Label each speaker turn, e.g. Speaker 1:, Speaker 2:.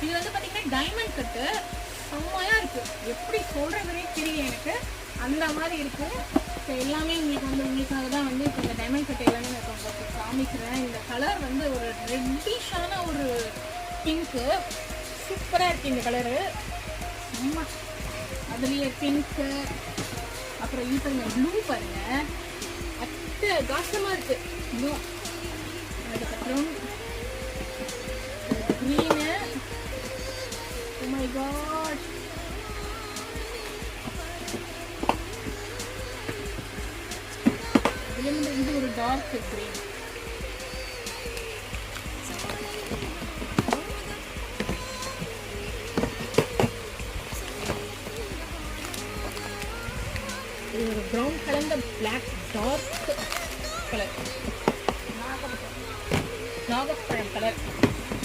Speaker 1: இது வந்து பார்த்தீங்கன்னா டைமண்ட் கட்டு செம்மையாக இருக்குது. எப்படி சொல்கிறதுனே தெரியல எனக்கு, அந்த மாதிரி இருக்குது. ஸோ எல்லாமே உங்களுக்கு வந்து உங்களுக்காக தான் வந்து இப்போ இந்த டைமண்ட் கட்டு எல்லாமே நான் இப்போ காமிக்கிறேன். இந்த கலர் வந்து ஒரு ரெட்டிஷான ஒரு பிங்க்கு, சூப்பராக இருக்குது இந்த கலரு. அம்மா அதுலேயே பிங்க்கு, அப்புறம் இப்போ இந்த ப்ளூ பாருங்கள், காசமாக இருக்குது ப்ளூ. அதுக்கப்புறம் க்ரீனு, oh my god, இது ஒரு டார்க் க்ரீன். இது ஒரு ப்ரௌன் கலந்த பிளாக் டார்க் கலர், நாகப்பழம் கலர்.